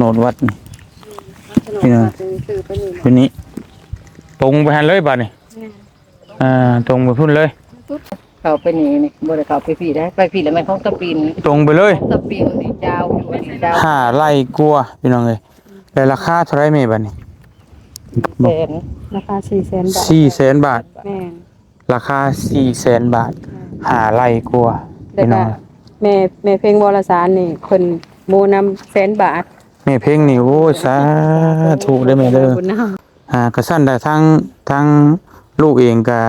นดวัดนี่ถนนนี่นะวัดนี่ซื้อไปนี่ ทีนี้ตรงไปหันเลยบัดนี่ตรงไปพุ่นเลยเข้าไปนี่บ่ได้เข้าไปพี่ได้ไปพี่แล้วมันของตะปีนตรงไปเลยของตะปีนนี่ดาวอยู่อันนี้ดาว 5 ไร่กลัวาพี่น้องเอ้ยแต่ราคาเท่าไหร่แม่บัดนี้ แสนราคา400,000 บาท400,000 บาทแม่นราคา400,000 บาท5 ไร่กลัวาพี่น้องแม่เพลงวรสารนี่เพิ่นโมนำ100,000 บาทแม่เพ่งนี่โอ้ยสาธุเด้อแม่เด้อก็สั่นได้ทั้งลูกเองก็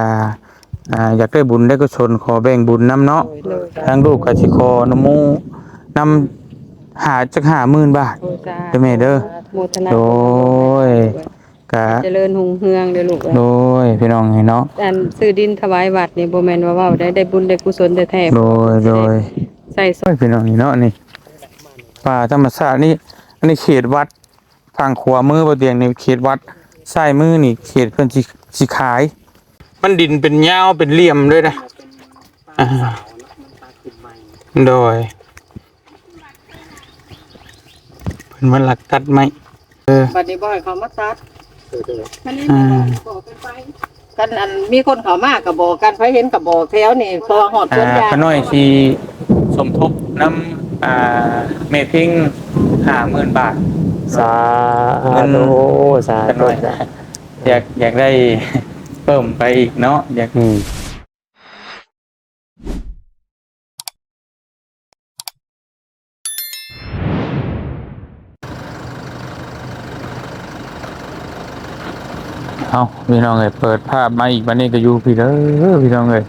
อยากได้บุญได้กุศลขอแบ่งบุญนำเนาะทั้งลูกก็สิขอนำหมู่นำหาจัก50,000 บาทเด้อแม่เด้อโมทนาโดยก็เจริญรุ่งเรืองเด้อลูกโดยพี่น้องเนาะอันซื้อดินถวายวัดนี่บ่แม่นว่าเว้าได้บุญได้กุศลแท้ๆโดยใส่โอ้ยพี่น้องนี่เนาะนี่ป่าธรรมชาตินี่อันนี้เขตวัดฝั่งขวามือบ่เตียงนี่เขตวัดซ้ายมือนี่เขตเพิ่นสิขายมันดินเป็นยาวเป็นเหลี่ยมด้วยนะโดยเพิ่นมาหลักตัดไม้บัดนี้บ่ให้เขามาตัดมันนี่บอกกันไปกันอันมีคนเข้ามาก็บอกกันไผเห็นก็บอกแถวนี่พอฮอดสวนยางขน้อยสิสมทบนำเมพิง50,000 บาทสาธุสาธุอยากได้เพิ่มไปอีกเนาะอยากเอาพี่น้องเอ้ยเปิดภาพมาอีกวันนี้ก็อยู่พี่เด้อพี่น้องเอ้ย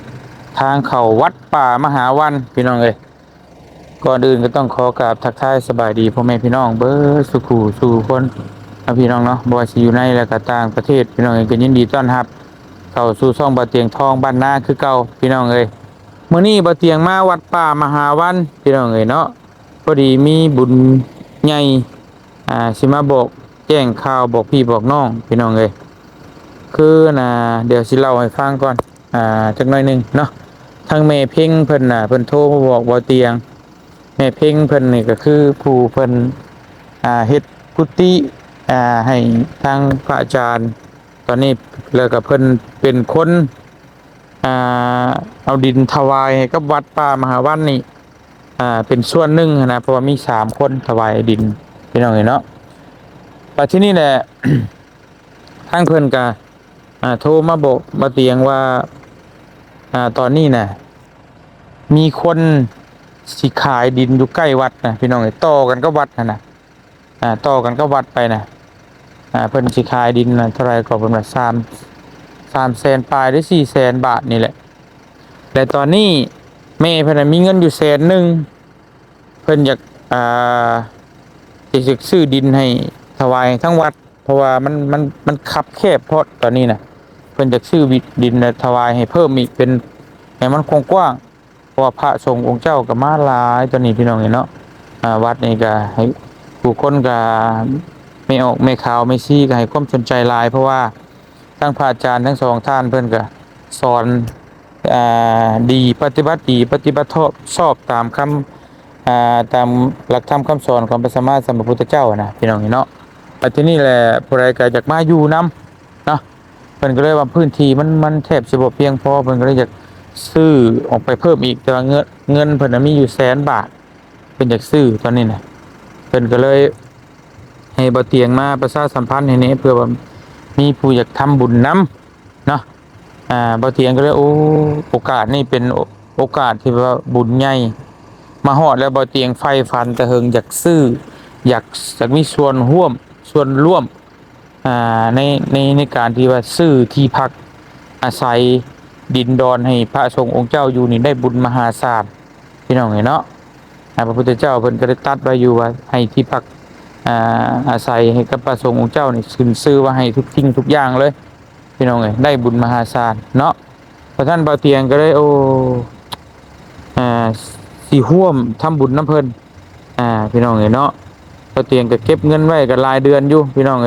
ทางเข้าวัดป่ามหาวันพี่น้องเอ้ยก่อนอื่นก็ต้องขอกราบทักทายสบายดีพ่อแม่พี่น้องเบิดสุขสู่คนพี่น้องเนาะบ่ว่าสิอยู่ในและก็ต่างประเทศพี่น้องเอ้ยก็ยินดีต้อนรับเข้าสู่ช่องบ่เตียงทองบ้านนาคือเก่าพี่น้องเอ้ยมื้อนี้บ่เตียงมาวัดป่ามหาวันพี่น้องเอ้ยเนาะพอดีมีบุญใหญ่สิมาบอกแจ้งข่าวบอกพี่บอกน้องพี่น้องเอ้ยคือเดี๋ยวสิเล่าให้ฟังก่อนจักหน่อยนึงเนาะทางแม่เพ็งเพิ่นเพิ่นโทรมาบอกบ่เตียงแม่เพ็งเพิ่นนี่ก็คือผู้เพิ่นเฮ็ดกุฏิให้ทางพระอาจารย์ตอนนี้แล้วก็เพิ่นเป็นคนเอาดินถวายให้กับวัดป่ามหาวันนี่เป็นส่วนหนึ่งนะเพราะว่ามี3 คนถวายดินพี่น้องเห็นเนาะแต่ที่นี่แหละ ทางเพิ่นก็โทรมาบอกมาเตียงว่าตอนนี้น่ะมีคนสิขายดินอยู่ใกล้วัดนะพี่น้องต่อกันก็วัดนะต่อกันก็วัดไปนะเพิ่นสิขายดินนะเท่าไรก็ประมาณ300,000 ปลายหรือ400,000 บาทนี่แหละแต่ตอนนี้แม่เพิ่นมีเงินอยู่100,000เพิ่นอยากจะซื้อดินให้ถวายทั้งวัดเพราะว่ามันคับแคบเพราะตอนนี้นะเพิ่นจะซื้อดินถวายให้เพิ่มอีกเป็นให้มันกว้างเพราะว่าพระสงฆ์องค์เจ้าก็มาหลายตอนนี้พี่น้องเนาะวัดนี่ก็ให้ผู้คนก็ไม่ออกไม่ข่าวไม่ชี้ก็ให้ความสนใจหลายเพราะว่าทั้งพระอาจารย์ทั้ง2 ท่านเพิ่นก็สอนดีปฏิบัติดีปฏิบัติชอบตามคำตามหลักธรรมคำสอนของพระสัมมาสัมพุทธเจ้านะพี่น้องเนาะแต่ที่นี่แหละผู้ใดก็อยากมาอยู่นำเนาะเพิ่นก็เลยว่าพื้นที่มันแทบสิบ่เพียงพอเพิ่นก็เลยอยากซื้อออกไปเพิ่มอีกแต่ว่าเงินเพิ่นมีอยู่100,000 บาทเพิ่นอยากซื้อตอนนี้นะเพิ่นก็เลยให้บ่เตียงมาประชาสัมพันธ์ให้แน่เพื่อว่ามีผู้อยากทำบุญนำเนาะบ่เตียงก็เลยโอกาสนี่เป็นโอกาสที่ว่าบุญใหญ่มาฮอดแล้วบ่เตียงไฟฟันแต่เฮิงอยากซื้ออยากมีส่วนร่วมในการที่ว่าซื้อที่พักอาศัยดินดอนให้พระสงฆ์องค์เจ้าอยู่นี่ได้บุญมหาศาลพี่น้องเห็นเนาะพระพุทธเจ้าเพิ่นก็ได้ตัดไว้อยู่ว่าให้ที่พักอาศัยให้กับพระสงฆ์องค์เจ้านี่ขึ้นชื่อว่าให้ทุกสิ่งทุกอย่างเลยพี่น้องได้บุญมหาศาลเนาะพระท่านบ่าวเตียงก็ได้สิร่วมทำบุญน้ำเพิ่นพี่น้องเนาะบ่าวเตียงก็เก็บเงินไว้ก็รายเดือนอยู่พี่น้อง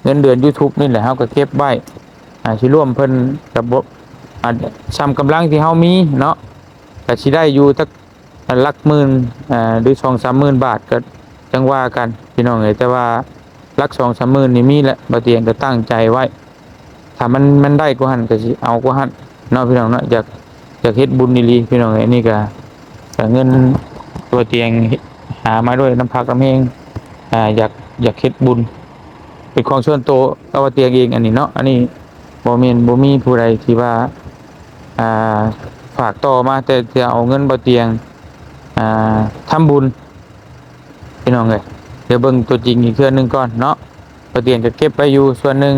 เงินเดือน YouTube นี่แหละเฮาก็เก็บไว้สิร่วมเพิ่นกับซ้ำกำลังที่เฮามีเนาะก็สิได้อยู่สักหลักหมื่นหรือ2-3 หมื่นบาทก็ จังว่ากันพี่น้องเอ้ยแต่ว่ารัก2-3มื้อนี่มีแหละบ่เตียงก็ตั้งใจไว้ถ้ามันได้กว่าหั่นก็สิเอากว่าหั่นเนาะพี่น้องเนาะอยากเฮ็ดบุญอีหลีพี่น้องเอ้ยนี่ก็เงินตัวเตียงหามาด้วยน้ำพักน้ำแห้งอยากเฮ็ดบุญเป็นของส่วนตัวเอาว่าเตียงเองอันนี้เนาะอันนี้บ่แม่นบ่มีผู้ใดที่ว่าอ่าฝากต่อมาแต่จะเอาเงินบ่เตียงทำบุญพี่น้องเอ้ยเดี๋ยวเบิ่งตัวจริงอีกเทื่อนึงก่อนเนาะบ่เตียงก็เก็บไว้อยู่ส่วนหนึง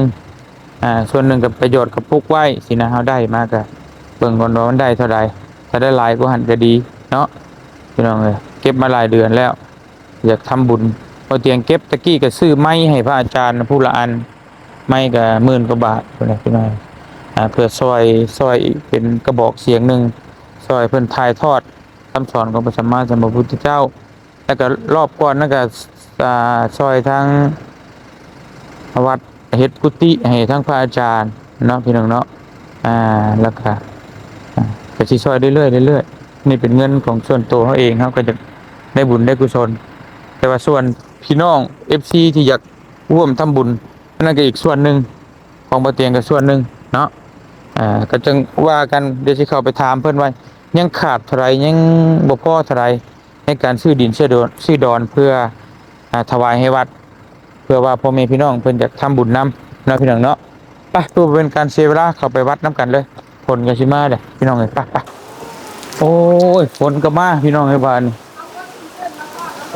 ส่วนหนึงก็ประโยชน์กับปุกไว้สินะเฮาได้มาก็เบิ่งก่อนว่ามันได้เท่าใดถ้าได้หลายก็หันก็ดีเนาะพี่น้องเอ้ยเก็บมาหลายเดือนแล้วอยากทำบุญบ่เตียงเก็บตะกี้ก็ซื้อไม้ให้พระอาจารย์ผู้ละอันไม้ก็10,000กว่าบาทพุ่นน่ะพี่น้องเพื่อซอยอีกเป็นกระบอกเสียงหนึงซอยเพิ่นถ่ายทอดคำสอนของพระสัมมาสัมพุทธเจ้าแล้วก็รอบก่อนนั่นก็ซอยทางวัดเฮ็ดกุฏิให้ทั้งพระอาจารย์เนาะพี่น้องเนาะแล้วก็สิซอยเรื่อยๆเรื่อยๆนี่เป็นเงินของส่วนตัวเขาเองเขาก็จะได้บุญได้กุศลแต่ว่าส่วนพี่น้อง FC ที่อยากร่วมทำบุญนั่นก็อีกส่วนหนึ่งของบ่เตียงก็ส่วนหนึ่งเนาะก็จึงว่ากันเดี๋ยวสิเข้าไปถามเพิ่นว่ายังขาดเท่าไหร่ยังบ่พอเท่าไหร่ในการซื้อดินซื้อดอนเพื่อถวายให้วัดเพื่อว่าพ่อแม่พี่น้องเพิ่นจะทำบุญนำเนาะพี่น้องเนาะไปเพื่อเป็นการเสียเวลาเข้าไปวัดน้ำกันเลยฝนก็สิมาเด้อพี่น้องเอ้ยไปโอ้ยฝนก็มาพี่น้องเอ้ยบ้านนี่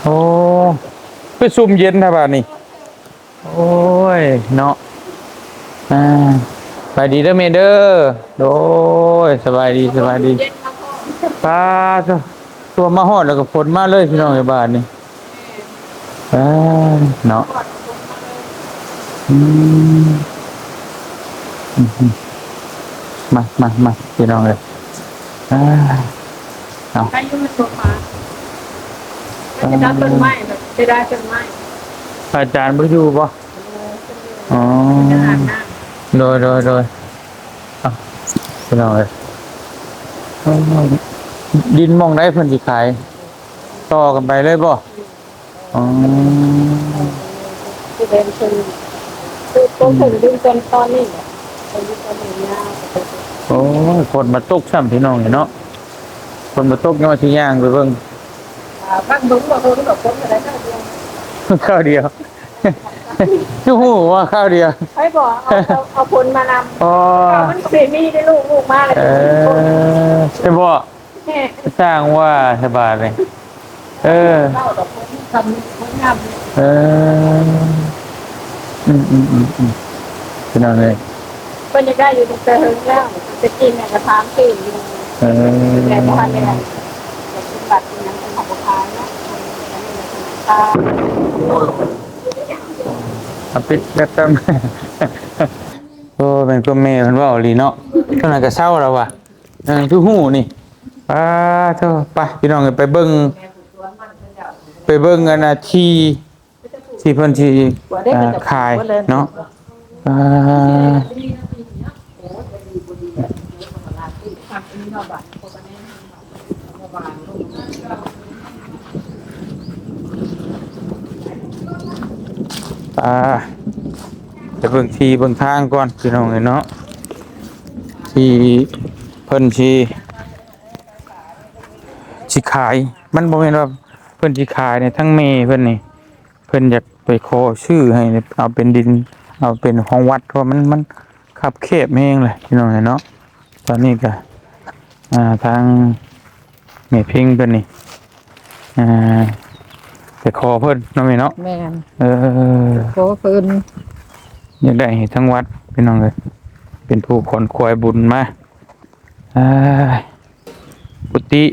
โอ้ไปซุ่มเย็นนะบ้านนี่โอ้ยเนาะสบายดีเด้อเมเด้อโอ้ยสบายดีป้าตัวมาฮอดแล้วก็ฝนมาเลยพี่น้องเอ้ยบ้านนี่เนาะอืมมาพี่น้องเลยเอา ใครยุ่งตัวมาจะได้ต้นไม้แบบจะได้ต้นไม้ อาจารย์บ่อยู่บ่อ๋อโดยเอาพี่น้องเลยดินมองได้เพิ่นสิขายต่อกันไปเลยบ่อ๋อ ที่เป็นคือต้องถึงดึงจนตอนนี้เป็นตอนนี้ยาว โอ้ยฝนมาตกซ้ำพี่น้องเนาะฝนมาตกยังว่าสิย่างไปเบิ่ง บ้านบุ้งบอกคนบอกคนอะไรข้าวเดียว ข้าวเดียวชูหูว่าข้าวเดียว ให้บอกเอาผลมานำ อ๋อ มันเสมีได้ลูกมาเลย ใช่บ่สร้างว่าสบายเลยเล่ากับคนทำงาน เป็นอะไร เป็นยังได้อยู่ตรงเตยแล้วจะกินเนี่ยกระทำตื่นอยู่แต่พอเนี่ยเป็นบัตรนั้นเป็นของบุคคลนะปิดแล้วตั้งโอ้เป็นก็เมย์มันว่าอลีเนาะเท่านั้นก็เศร้าแล้วว่ะทุกหูนี่เท่าไปพี่น้องไปเบิ้งกันนะที่เพิ่นที่ขายเนาะจะเบิ่งที่เบิ่งทางก่อนพี่น้องเนาะที่เพิ่นสิขายมันบ่แม่นว่าเพิ่นสิขายเนี่ยทั้งเมเพิ่นนี่เพิ่นอยากไปขอชื่อให้เอาเป็นดินเอาเป็นของวัดเพราะมันคับแคบแฮงเลยพี่น้องเนาะตอนนี้ก็ทางแม่เพ่งเพิ่นนี่ไปขอเพิ่นเนาะแม่เนาะแม่ขอเพิ่นอยากได้ให้ทั้งวัดพี่น้องเลยเป็นผู้ขนขวายบุญมากุฏิ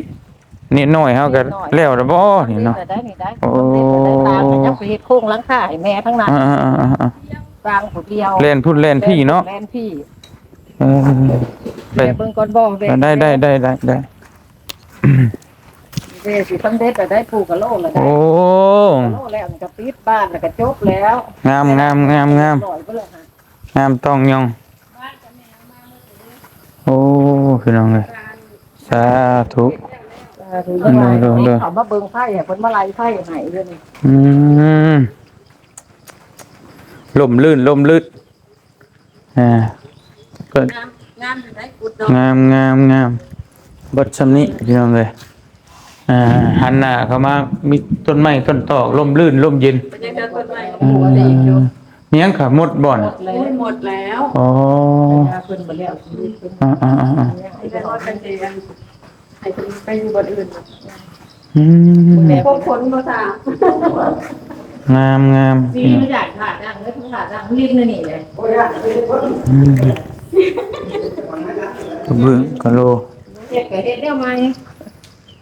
นี่น้อยเฮาก็แล้วล่ะบ่นี่เนาะโอ้ตามมันยังไปเฮ็ดโค้งหลังคาให้แม่ทั้งนั้นสร้างผู้เดียวเล่นพุ่นเล่นพี่เนาะเล่นพี่ไปเบิ่งก่อนบ่ได้เด้สิสำเร็จได้ปลูกกะโลแล้วได้โอ้โลแล้วมันก็ปิดบ้านแล้วก็จบแล้วงามต้องยองโอ้พี่น้องเอ้ยสาธุ ถึงว่าเขามาเบิ่งไพ่เพิ่นมาไล่ไพ่ให้เด้อนี่ อืมลมลื่นก็ งามอยู่ไหนกุดดอก งามเบิดซำนี้พี่น้องเอ้ยหันหน้าเข้ามามีต้นไม้ต้นตอกลมลื่นลมเย็น เป็นยังไงต้นไม้กับหัวเด็กอยู่ เนียงขาหมดบ่อน หมดแล้ว อ๋อ เพิ่นบ่แล้วชีวิตเพิ่น อ่า ให้ได้รอดกันเองให้เพิ่นไปอยู่บ่อื่น อืม แต่พวกคนบ่ทราบ งาม ซีมันอยากขาดดังเด้อขาดดังลิ้นนี่เลย อืมกระเบื้องกะโล เฮ็ดก็เฮ็ดแล้วไหม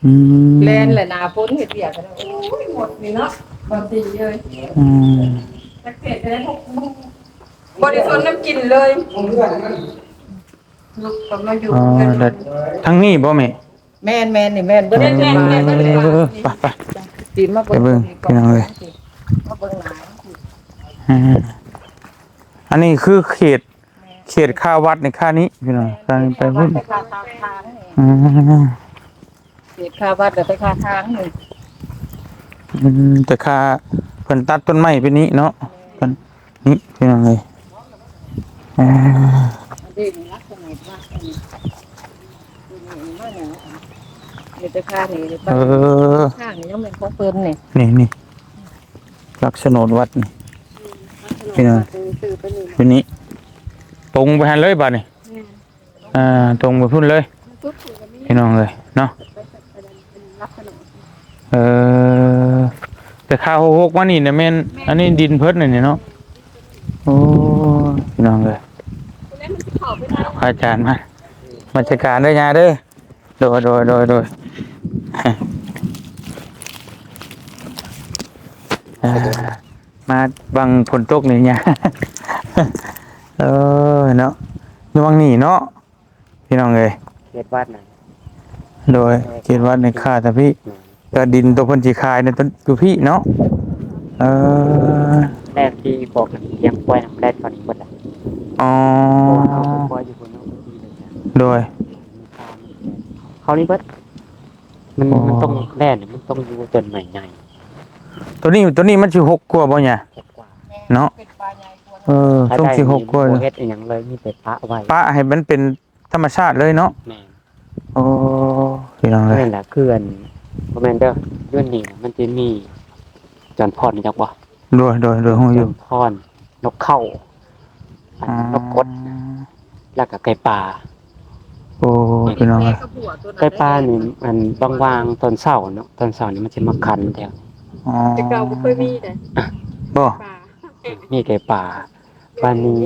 อืม แลนแหละหน้าฝนเฮ็ดเปียกกันโอ้ยหมดนี่เนาะบ่ดีเลย อืม จักเฮ็ดได้บ่ได้สนน้ำกินเลยลูกก็มาอยู่ อ๋อ กัน แล้วทั้งนี้บ่แม่ แม่นนี่แม่นบ่ได้แม่นไป ตีมา ไปเบิ่งพี่น้องเอ้ย มาเบิ่งหน้า อ่าอันนี้คือเขตค่าวัดในค่านี้พี่น้องไปพุ่น ไปค่าทางนี่ อืม เฮ็ดค่าวัดแล้วไปค่าทางนี่ แต่ค่าเพิ่นตัดต้นไม้ไปนี้เนาะเพิ่นนี่พี่น้องเอ้ยอ่า นี่ลักษณะว่านี่มาหยังนี่แต่ค่านี่ เออ ข้างนี่ยังเป็นของเพิ่นนี่ นี่ลักษณะวัดนี่พี่น้อง ซื้อไปนี่ ทีนี้ตรงไปหันเลยบัดนี่ตรงไปพุ่นเลยพี่น้องเลยเนาะเออแต่ข้าวหกว่านี่เนี่ยแม่นอันนี้ดินเพิ่นนี่เนาะโอ้พี่น้องเลยพระอาจารย์มาจัดการด้วยยาเด้อโดยมาบังฝนตกนี่เนี่ย เออเนาะระวังหนีเนาะพี่น้องเอ้ย เฮ็ดวัดน่ะ โดยเขียนว่าในค่าแต่พี่ก็ดินตัวเพิ่นสิขายในต้นอยู่พี่เนาะเออ แรกที่บอกกันเลี้ยงปล่อยน้ำแรกก่อนนี้หมดอ่ะ อ๋อ เอาไปปล่อยอยู่บนน้ำที่เลยจ้ะ โดย เขานี่เบิดมันต้องแร่เนี่ยมันต้องอยู่ต้นใหม่ใหญ่ ตัวนี้มันสิหกกว่าบ่เนี่ย เฮ็ดกว่า เนาะ เป็นปลาใหญ่กว่า เออต้องสิหกกว่า บ่เฮ็ดอีหยังเลยมีแต่พระไว้ ปะให้มันเป็นธรรมชาติเลยเนาะ แม่น โอ้พี่น้องเลย นั่นแหละคืออันบ่แม่นเด้อย้อนนี่น่ะมันจะมีจอนพรนี่จักบ่ โดยฮู้อ จ ยู่ อนพรนกเข้าอันนกกดแล้วก็ไก่ป่า โอ้พี่น้องเลย ไก่ป่านี่มันวางๆตอนเช้าเนาะตอนเช้านี่มันสิมาคันแถว อ๋อ แต่เก่าบ่เคยมีเด้ บ่ ปลา มีไก่ป่าวันนี้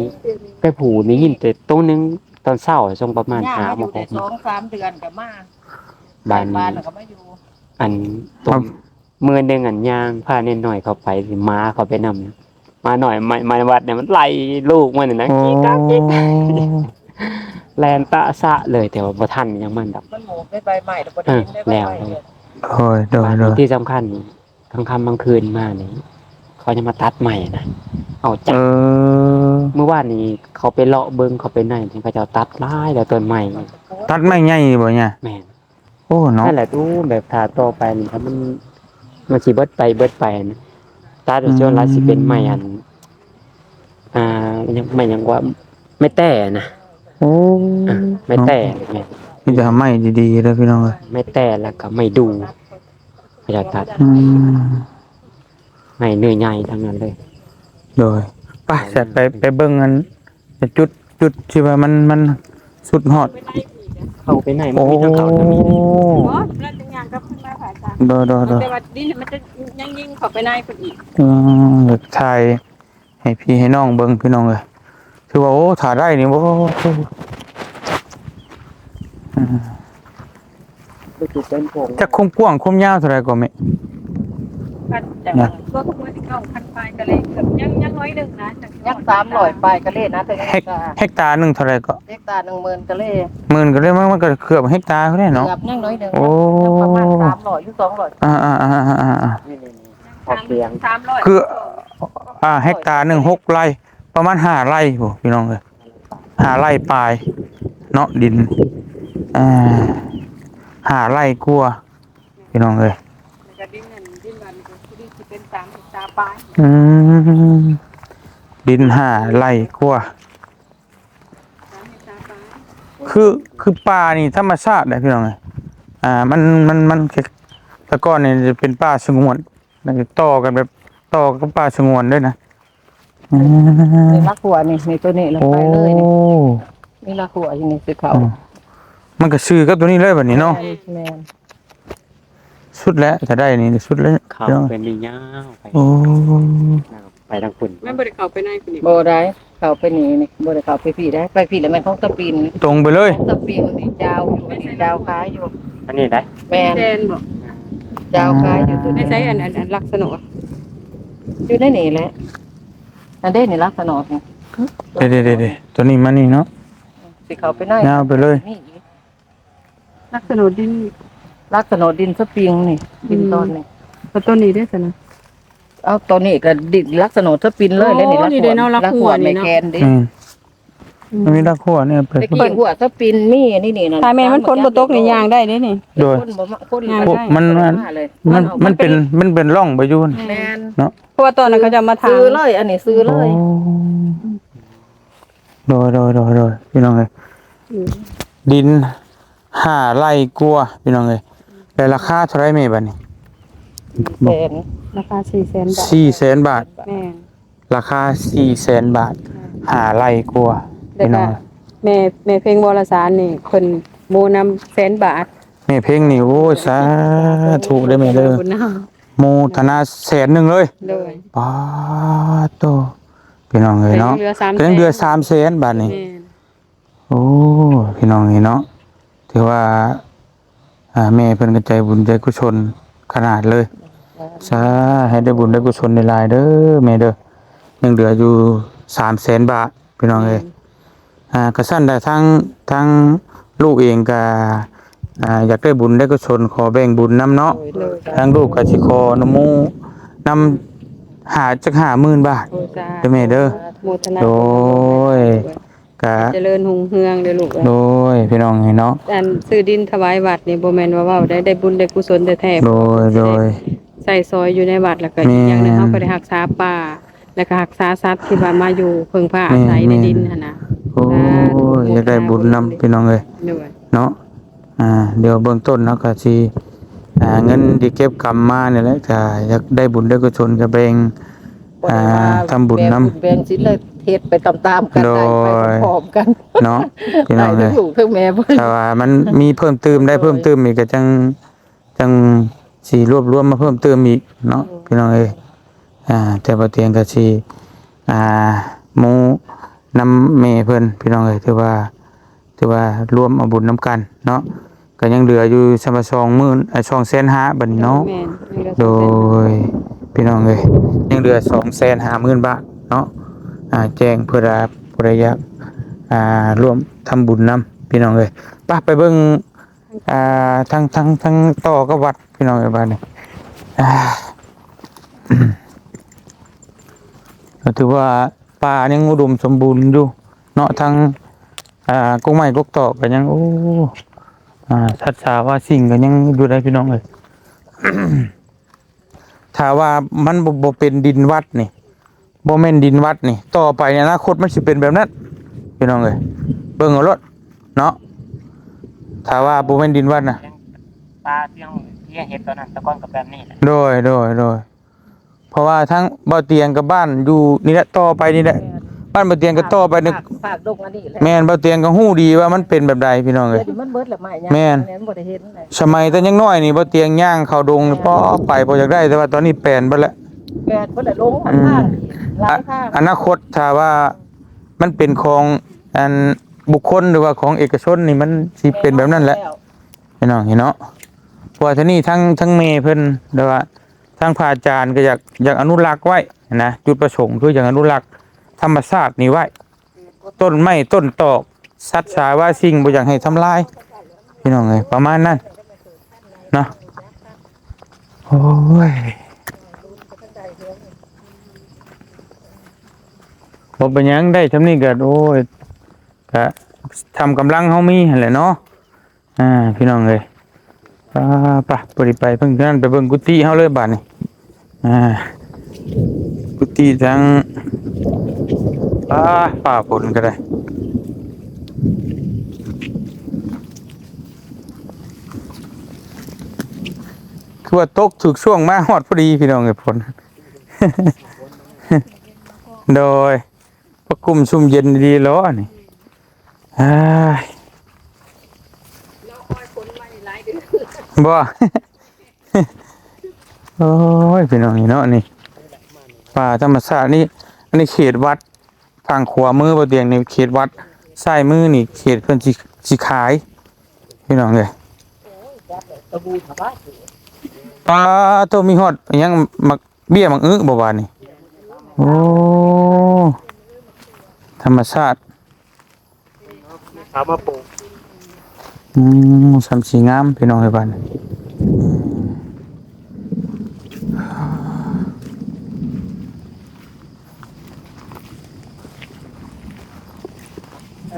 ไก่ผูนี่ยินแต่ตัวหนึงตอนเช้าช่วงประมาณ ย่า 5 มาอ โม ยู่ ง ได้2-3 เดือนก็มา บ้าน บ้า นี้ นแล้วก็มาอยู่ อันตัวมือหนึงอันย่างพาเน้นหน่อยเข้าไปสิม้าเขาไปนำมาหน่อยมาวัดเนี่ยมันไล่ลูกมันน่ะนะ โอ้ กิ๊กกักกิ๊กกักแลนตะสะเลยแต่ว่าบ่ทันยังมันดอก มันหมูได้ใบใหม่แล้วบ่ได้ได้ใบใหม่เลย โดย บ้านนี้ที่สำคัญนี่กลางค่ำกลางคืนมานี่เขาจะมาตัดใหม่นะเอาจั เอบ อ เมื่อวานนี้เขาไปเลาะเบิ่งเขาไปไหนที่เขาจะเอาตัดหลายแล้วต้นใหม่ ตัดไม้ใหญ่บ่เนี่ย แม่น โอ้เนาะ นั่นแหละดูแบบถ้าต่อไปนี่ถ้ามันสิเบิดไปนะตัดจนละสิเป็นใหม่อันยังไม่ยังว่าไม่แต่นะ โอ้ ไม่แต่แม่น มีแต่ไม้ดีๆเด้อพี่น้องเอ้ย ไม่แต่แล้วก็ไม่ดูเขาจะตัด อืม ไม่เนื้อใหญ่ทั้งนั้นเลย โดยไปจะไปเบิ่งกันจุดที่ว่ามันสุดฮอด เข้าไปไหนมันมีทั้งเขาทั้งมีเลย บ่แล้วจังหยังก็ขึ้นมาผ่าตา โดย แต่ว่าดินมันจะยังยิ่งเข้าไปในเพิ่นอีก เด็กชายให้พี่ให้น้องเบิ่งพี่น้องเลยคือว่าโอ้ถ่าได้นี่โอ้ ไปจุดเต้นโป่ง จักคมกว้างคมยาวเท่าไหร่ก็แม่ คันแต่ว่าตัวขบวนที่เข้าคันปลายก็เลยเกือบยังน้อยหนึงนะยัง300ปลายก็เลยนะถึง เฮกตาร์หนึงเท่าไหร่ก็ เฮกตาร์10,000ก็เลย หมื่นก็ได้มันก็เกือบเฮกตาร์เขาได้เนาะ เกือบยังน้อยหนึง โอ้ ยังประมาณ300อยู่200 อ่า นี่ออกเสียง 300 คือเฮกตาร์หนึ่ง6 ไร่ประมาณ5 ไร่โหพี่น้องเลย5 ไร่ปลายเนาะดิน5 ไร่กลัวา พี่น้องเอ้ย จะดิ้นเงินดิ้นวันก็คือสิเป็น3 ตาปลาย อืมดินห้าไร่กว่า 3 ตาปลาย คือป่านี่ธรรมชาติเลยพี่น้องเอ้ยมันแต่ก่อนนี่จะเป็นป่าสงวนแล้วก็ต่อกันแบบต่อกับป่าสงวนด้วยนะอืม นี่ลักหัวนี่ตัวนี้ลง โอ้ ไปเลยนี่ลักหัวอยู่นี่สิเขา มันก็ซื้อกับตัวนี้เลยแบบนี้เนาะ แม่น สุดแล้วจะได้นี่สุดแล้ว เขา พี่น้อง เป็นดียาวไป โอ้ ไปทางฝุ่น แม่บ่ได้เข้าไปในคนนี้บ่ได้เข้าไปนี่บ่ได้เข้าไปพี่ได้ไปพี่แล้วแม่นของตะปิน ตรงไปเลย ของตะปินนี่เจ้าอยู่นี่เจ้าขายอยู่ อันนี้ได้ แม่น แทนบอก เจ้าขายอยู่ตัว ไม่ นี้ ใช่อันลักษณะ อยู่ในนี่แหละอันเด้นี่ลักษณะนี่ เดี๋ยวตัวนี้มานี่เนาะ สิเข้าไปใน ยาวไปเลย นี่อีก ลักษณะดิน ลักษณะดินสปริงนี่ดินต้นนี่ แล้วต้นนี้ได้สนะ เอาตัวนี้ก็ดินลักษณะสปริงเลยแล้วนี่ โอ้นี่เด้เนาะลักหัวนี่ ไม่ เนาะ แกนดิ อืมมันมีตะขั้วเนี่ยเปิด ตะกี้หัวสปริงนี่นี่นะ ถ้าแม่นมันพ้นบ่ตกนี่ยางได้เด้นี่ โดย คนบ่มาคน งาน พวก ได้ มันเป็นร่องไปอยุ่น แม่น เนาะ เพราะว่าตอนนั้นเขาจะมาทา ซื้อเลยอันนี้ซื้อเลย โดยพี่น้องเลยดินห้าไร่กลัวพี่น้องเลยแต่ราคาเท่าไรเมบัดนี้ แสน ราคา400,000 บาท 400,000 บาท แม่ ราคา400,000 บาทห้าไร่กลัว แล้ว พี่น้ ก็ อง แม่เพลงวรสารนี่เพิ่นโมนำ100,000 บาท แม่เพลงนี่โอ้ยสาธุได้ไหมเด้อ บุญนะ โมทนา100,000เลย เลย ป้าดโตพี่น้องเลยเนาะ เหลือ300,000 ก็ยังเดือ300,000 บาทนี่ แม่ โอ้พี่น้องนี่เนาะถือว่าแม่เพิ่นก็ใจบุญใจกุศลขนาดเลยสาให้ได้บุญได้กุศลในหลายเด้อแม่เด้อยังเหลืออยู่300,000 บาทพี่น้องเอ้ยก็สั่นได้ทั้งลูกเองก็อยากได้บุญได้กุศลขอแบ่งบุญนํเนาะทั้งลูกก็สิขออนโมนำหาจัก50,000 บาท โอ้จ้า เด้อแม่เด้อ โมทนา โดยก็ เจริญหุ่งเฮืองเด้อลูกเอ้ย โดยพี่น้องเนาะ อันซื้อดินถวายวัดนี่บ่แม่นว่าเว้าได้บุญได้กุศลแท้ๆ โดย ใส่ซอยอยู่ในวัดแล้วก็ แม่ อีกอย่างหนึงเฮาก็ได้รักษาป่าแล้วก็รักษาสัตว์ที่ว่ามาอยู่เพิ่งพาอาศัยในดินหั่นน่ะ โอ้ยอยากได้บุญนำพี่น้องเอ้ย ด้วย เนาะเดี๋ยวเบื้องต้นเนาะก็สิเงินที่เก็บกำมานี่แหละก็อยากได้บุญได้กุศลก็แบ่งทำบุญนำ แบ่งสินเลยเฮ็ดไปตามๆกัน โด ได้ ย ไปพร้อมๆกัน เนาะพี่น้ ได้ อง ทั้ เอ้ ง ย ลูกทั้งแม่เพิ่น แต่ว่ามันมีเพิ่มเติมได้เพิ่มเติมอีกก็จังสิรวบรวมมาเพิ่มเติมอีกเนาะพี่น้องเอ้ยแต่บ่เตียงก็สิหมู่นำแม่เพิ่นพี่น้องเอ้ยถือว่ารวมเอาบุญนำกันเนาะก็ยังเหลืออยู่สม2,500,000บัดนี้เนาะ แม่นนี่ก็ โดยพี่น้องเอ้ยยังเหลือ250,000 บาทเนาะแจ้งเพื่อผู้ใดอยากร่วมทำบุญนำพี่น้องเอ้ยไปเบิ่งทั้งต่อกับวัดพี่น้องเอ้ยบ้านนี้ก็ถือว่าป่ายังอุดมสมบูรณ์อยู่เนาะทั้งกุ้งไม้กกตอกก็ยังโอ้ทัดสาว่าสิ่งก็ยังดูได้พี่น้องเอ้ย ถ้าว่ามันบ่เป็นดินวัดนี่บ่แม่นดินวัดนี่ต่อไปในอนาคตมันสิเป็นแบบนั้นพี่น้องเอ้ยเบิ่งเอารถเนาะถ้าว่าบ่แม่นดินวัดน่ะ ปลาเที่ยงเฮ็ดตอนนั้นตะก้อนกับแบบนี้แหละ โดยเพราะว่าทั้งบ่อเตียงกับบ้านอยู่นี่แหละต่อไปนี่แหละบ้านบ่อเตียงก็ต่อไปนี่ ฝากดงอันนี้แหละ แม่นบ่อเตียงก็ฮู้ดีว่ามันเป็นแบบใดพี่น้องเอ้ย เดี๋ยวมันเบิดละไม้ย แม่น บ่ได้เห็นเลย สมัยแต่ยังน้อยนี่บ่อเตียงย่างเข้าดงนี่ป้อไปบ่อยากได้แต่ว่าตอนนี้แปลนเบิดแล้ว แปดบ่ได้ลงหนทางอีกหลายทาง อนาคตถ้าว่ามันเป็นของอันบุคคลหรือว่าของเอกชนนี่มันสิเป็นแบบนั้นแหละพี่น้องเห็นเนาะเพราะว่าที่นี่ทั้งเมเพิ่นหรือว่าทั้งพระอาจารย์ก็อยากอนุรักษ์ไว้นะจุดประสงค์คืออยากอนุรักษ์ธรรมชาตินี่ไว้ต้นไม้ต้นตอกสัตว์สาว่าสิ่งบ่อยากให้ทำลายพี่น้องเอ้ยประมาณนั้นเนาะโอ้ย บ่เป็นหยังได้ทำนี่ก็โอ้ยก็ทำกำลังเฮามีหั่นแหละเนาะพี่น้องเอ้ย ไปบ่ได้ไปเพิ่งนั้นไปเบิ่งกุฏิเฮาเลยบัดนี้อ่ากุฏิจังป่าฝนก็ได้คือว่าตกถูกช่วงมาฮอดพอดีพี่น้องเอ้ยฝน โดยพระกลุ่มชุ่มเย็นดีแล้วอันนี่อ้าย เราคอยคนมาหลายเดือน บ่ โอ้ยพี่น้องนี่เนาะนี่ป่าธรรมชาตินี่อันนี้เขตวัดทางขวามือบ่เตียงนี่เขตวัดซ้ายมือนี่เขตเพิ่นสิขายพี่น้องเอ้ย ตะบูถบ้า ปลาตัวมีฮอดอิหยังมักเบี้ยมักอึบ่ว่านี่โอ้ธรรมชาติ สามมาปลูก สำสีงามพี่น้องเอ้ยบ้านนี่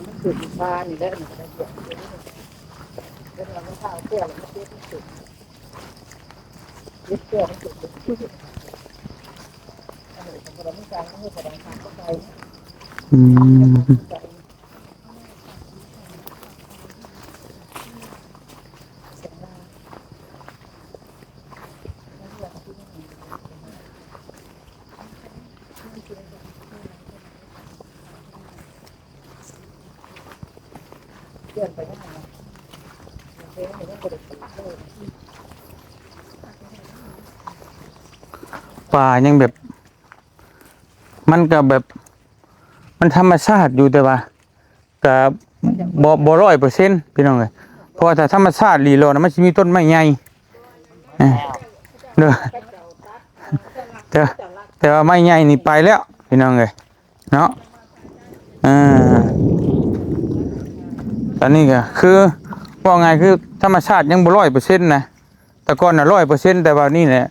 มันคือฟ้านี่แหละเป็นเราไม่เท่าเพื่อนเราไม่เทียบที่สุดยึดเพื่อนที่สุดเราไม่การไม่แสดงความเข้าใจ อืมป่ายังแบบ มันก็แบบ มันธรรมชาติอยู่แต่ว่าก็บ่100%พี่น้องเอ้ยเพราะว่าถ้าธรรมชาติลีโลนะมันสิมีต้นไม้ใหญ่เด้อแต่ว่าไม้ใหญ่นี่ไปแล้วพี่น้องเอ้ยเนาะตอนนี้ก็คือว่าไงคือธรรมชาติยังบ่100%นะแต่ก่อนน่ะ100%แต่ว่านี่แหละ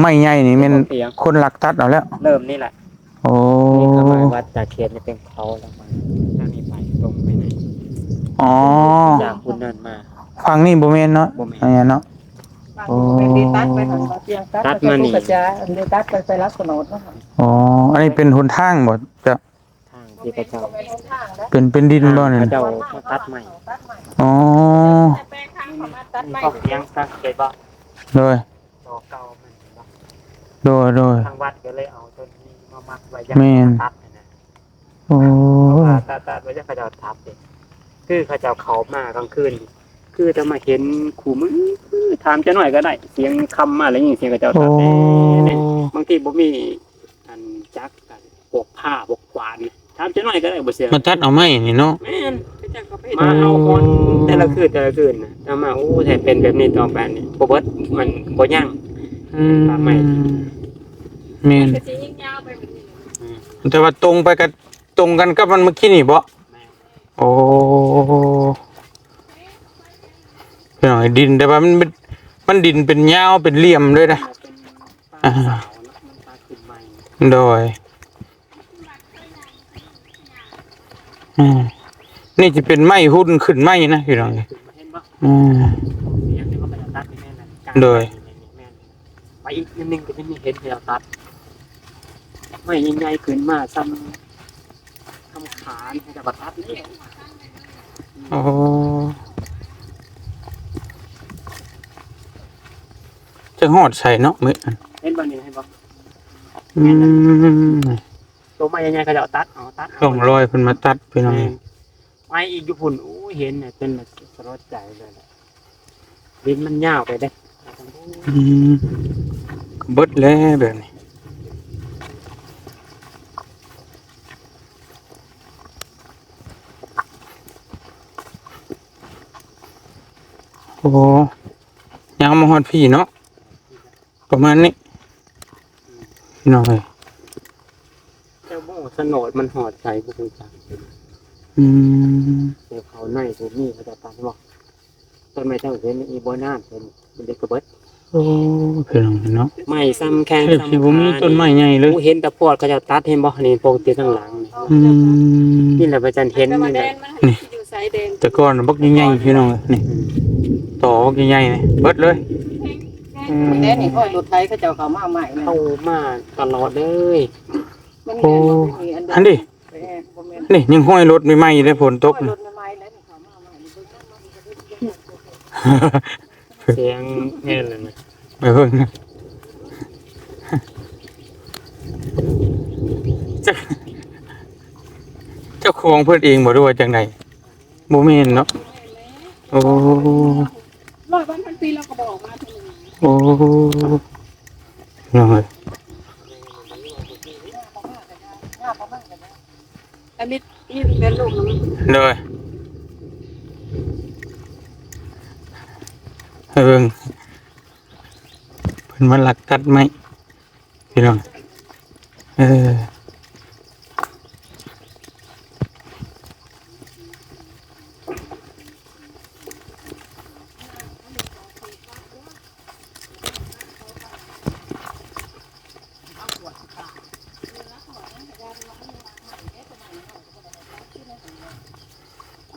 ไม้ใหญ่นี่มันคนลักตัดเอาแล้ว เริ่มนี่แหละ โอ้ นี่ก็หมายว่าจากเขตนี่เป็นเขาแล้วมาทางนี้ไปตรงไปไหน อ๋อ จากคุณนั่นมา ฟังนี่บ่แม่นเนาะ บ่แม่น อันนี้เนาะ โอ้ตัดไปหันเตียงตัดมานี่กระจายอันนี้ตัดไปรับสนดนะ อ๋ออันนี้เป็นหนทางบ่จะ ทางที่พระเจ้า เป็นดินบ่เนี่ย พระเจ้ามาตัดใหม่ อ๋อ แป้งข้างเขามาตัด มี ไม่ ข้อเสียงตั้งเขตบ่ โดย ต่อเก่ามันเห็นบ่ โดย ทางวัดก็เลยเอาต้นนี้มามัดไว้ยั แม่น ตัดนะ โอ้ เพราะว่าตัดไว้จะพระเจ้าทับเองคือพระเจ้าเขามากลางคืนคือจะมาเห็นขู่มือถามจะหน่อยก็ได้ เสียงคำอะไรอย่างเสียงพระเจ้า โอ้ ตัดเนี่ยบางทีบ่มีอันจักกันปกผ้าปกขวานถามจะหน่อยก็ได้บ่เสียง มาตัดเอาไม้นี่เนาะ แม่นมาเอาคนแต่ละคืนนะถ้ามาโอ้แทนเป็นแบบนี้ต่อไปนี่บ่เบิดมันบ่ยั่ง ตามไม้ แม่น จะยิ่งยาวไปแบบนี้ แต่ว่าตรงไปกับตรงกันกับมันเมื่อกี้นี่บ่โอ้พี่น้องไอ้ดินแต่ว่ามันดินเป็นยาวเป็นเหลี่ยมเลยนะ เป็นปลาสาวนะมันปลาขึ้นใหม่ โดยนี่จะเป็นไม้หุ่นขึ้นไม้นะพี่น้อง ขึ้นมาเห็นบ่ อืม เสียงที่ว่าเขาจะตัดที่แม่นั่นกลาง โดย แม่นไปอีกนิดนึงก็จะมีเห็นเขาจะตัดไม่ใหญ่ๆขึ้นมาซ้ำทำขานเขาจะตัดนี่ โอ้จะหอดใส่เนาะมื้อ เห็นบ่นี่เห็นบ่ อืม ตัวไม่ใหญ่ๆเขาจะตัดเอาตัด ต้องรอยเพิ่นมาตัดพี่น้อง ไปอีกอยู่พุ่นโอ้เห็นเนี่ยเป็นแบบสลดใจเลยแหละดินมันยาวไปเด้ อืมเบิดแล้วแบบนี้โอ้ยังมาฮอดพี่เนาะประมาณนี้พี่น้องเอ้ย เจ้าโม่สนดมันหอดใจพวกคุณจัง อืม เดี๋ยวเขาในตัวนี้เขาจะตัดบอกต้นไม้เจ้าเห็นอีโบนาเป็นมันเด็กกระเบิด โอ้พี่น้องเนาะ ไม้ซ้ำแข้ง เทพสิบ่มีต้นไม้ใหญ่เลย เห็นแต่พอดเขาจะตัดเห็นบ่นี่ปกติข้างหลังนี่ อืม นี่แหละพระจันเห็น แต่มา นี่ แด แหละ นมันอยู่ใส่ เด่น แต่ก่อนบักใหญ่ๆพี่น้องนี่ต่อบักใหญ่ๆนี่เบิดเลย แน่นี่ห้อยรถไทยเขาเจ้าเขามาใหม่นะ เข้ามาตลอดเลย มัน โอ้ แม่นบ่มี อันนี้ บ่แม่น นี่ยังห้อยรถใหม่ๆอยู่เลยฝนตก ห้อยร น่ะ ถใหม่ๆแล้วนี่เขามาใหม่นี่เบิ่งนำ เสียงแง่เลยนะ ไปเบิ่งนะเจ้าเจ้าของเพิ่นเองบ่รู้ว่าจังไดบ่แม่นเนาะโอ้ ร้อยวันพันปีเราก็บอกมาทีนึง โอ้น้องเอ้ย อันนี้นี่เป็นลูกนะ เลยให้เบิ่งเพิ่นมาลักตัดไม้พี่น้องเออ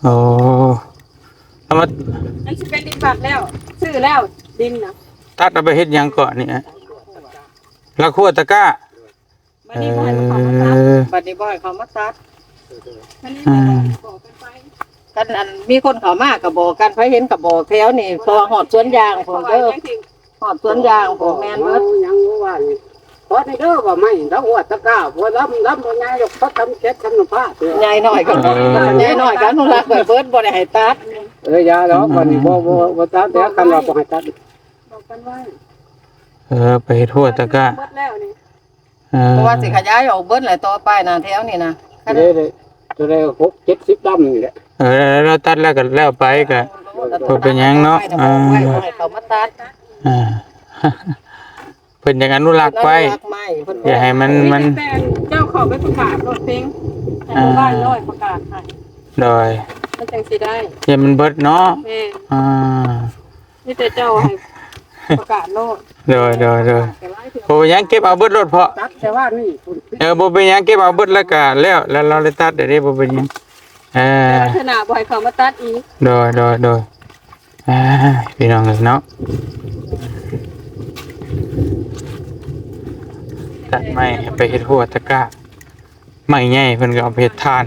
โอ้เอามา อันสิเป็นดินบักแล้วซื้อแล้วดินนะ ตัดเอาไปเฮ็ดหยังก่อนนี่ฮะละคั่วตะกร้า วันนี้บ่ให้มาขอมาตัด บัดนี้บ่ให้เขามาตัด วันนี้ไม่บอกกันไป กันอันมีคนเขามาก็บอกกันไผเห็นก็บอกแถวนี่พอฮอดสวนยางผมเด้อฮอดสวนยางผมแม่นเบิด ยังว่านี่พอได้เด้อว่าไม่ต้องอวดตะก้าพอรับบ่ง่ายหรอกเขาทำเก็ดทำน้ำผ้าเด้อ ใหญ่หน่อยก็ใหญ่หน่อยก็อนุรักษ์ไว้เบิดบ่ได้ให้ตัด ยาแล้ววันนี้บ่ตัดแต่คันว่าบ่ให้ตัด บอกกันไว้ ไปเฮ็ดทั่วตะกร้า หมดแล้วนี่ เพราะว่าสิขยายออกเบิดแหละต่อไปน่ะแถวนี่นะ ได้ตัวได้6-70ดำนี่แหละ เราตัดแล้วก็แล้วไปก็ บ่เป็นหยังเนาะ ไว้บ่ให้เขามาตัด อ่า เพิ่นอยากอนุรักษ์ไว้ อนุรักษ์ไม้เพิ่น อย่าให้มัน แต่เจ้าเขาไปประกาศรถเพลงให้บ้านน้อยประกาศให้ โดย มันจังสิได้ อย่ามันเบิดเนาะ แม่ อ่า นี่แต่เจ้าให้ประกาศโลด โดยบ่เป็นหยังเก็บเอาเบิดรถเพาะ ตัดแต่ว่านี่ บ่เป็นหยังเก็บเอาเบิดแล้วก็แล้วเราเลยตัดได้บ่เป็นหยังแต่ลักษณะบ่ให้เขามาตัดอีก โดยพี่น้องเอ้ยเนาะตัดไม้ให้ไปเฮ็ดหัวตะกร้าไม้ใหญ่เพิ่นก็เอาไปเฮ็ดทาน